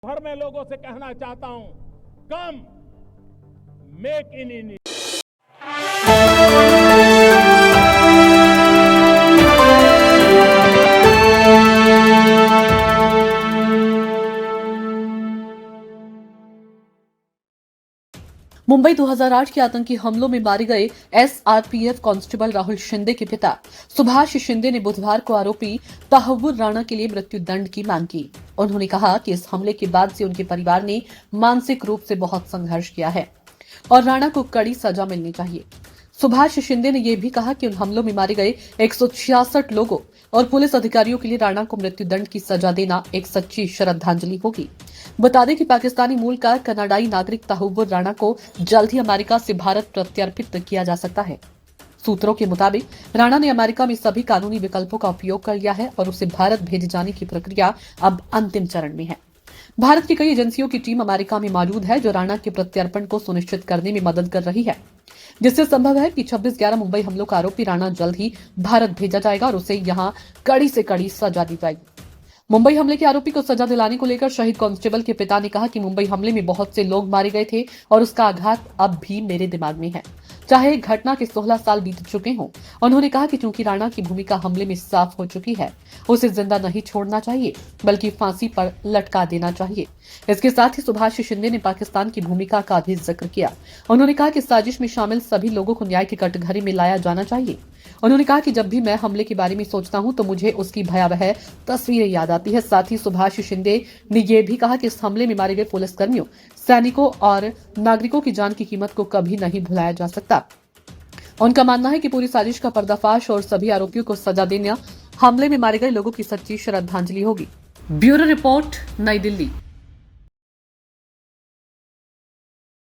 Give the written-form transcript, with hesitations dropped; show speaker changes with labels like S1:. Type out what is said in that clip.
S1: भर में लोगों से कहना चाहता हूं, कम मेक इन इंडिया।
S2: मुंबई 2008 के आतंकी हमलों में मारे गए एसआरपीएफ कांस्टेबल राहुल शिंदे के पिता सुभाष शिंदे ने बुधवार को आरोपी तहव्वुर राणा के लिए मृत्यु दंड की मांग की। उन्होंने कहा कि इस हमले के बाद से उनके परिवार ने मानसिक रूप से बहुत संघर्ष किया है और राणा को कड़ी सजा मिलनी चाहिए। सुभाष शिंदे ने यह भी कहा कि उन हमलों में मारे गए 166 लोगों और पुलिस अधिकारियों के लिए राणा को मृत्युदंड की सजा देना एक सच्ची श्रद्धांजलि होगी। बता दें कि पाकिस्तानी मूल का कनाडाई नागरिक तहव्वुर राणा को जल्द ही अमेरिका से भारत प्रत्यर्पित किया जा सकता है। सूत्रों के मुताबिक राणा ने अमेरिका में सभी कानूनी विकल्पों का उपयोग कर लिया है और उसे भारत भेजे जाने की प्रक्रिया अब अंतिम चरण में है। भारत की कई एजेंसियों की टीम अमेरिका में मौजूद है जो राणा के प्रत्यर्पण को सुनिश्चित करने में मदद कर रही है, जिससे संभव है कि 26/11 मुंबई हमलों का आरोपी राणा जल्द ही भारत भेजा जाएगा और उसे यहां कड़ी से कड़ी सजा दी जाएगी। मुंबई हमले के आरोपी को सजा दिलाने को लेकर शहीद कांस्टेबल के पिता ने कहा कि मुंबई हमले में बहुत से लोग मारे गए थे और उसका आघात अब भी मेरे दिमाग में है, चाहे घटना के 16 साल बीत चुके हों। उन्होंने कहा कि चूंकि राणा की भूमिका हमले में साफ हो चुकी है, उसे जिंदा नहीं छोड़ना चाहिए बल्कि फांसी पर लटका देना चाहिए। इसके साथ ही सुभाष शिंदे ने पाकिस्तान की भूमिका का भी जिक्र किया। उन्होंने कहा कि साजिश में शामिल सभी लोगों को न्याय के कटघरे में लाया जाना चाहिए। उन्होंने कहा कि जब भी मैं हमले के बारे में सोचता हूं तो मुझे उसकी भयावह तस्वीरें याद आती है। साथ ही सुभाष शिंदे ने यह भी कहा कि इस हमले में मारे गए पुलिसकर्मियों, सैनिकों और नागरिकों की जान की कीमत को कभी नहीं भुलाया जा सकता। उनका मानना है कि पूरी साजिश का पर्दाफाश और सभी आरोपियों को सजा देना हमले में मारे गए लोगों की सच्ची श्रद्धांजलि होगी। ब्यूरो रिपोर्ट, नई दिल्ली।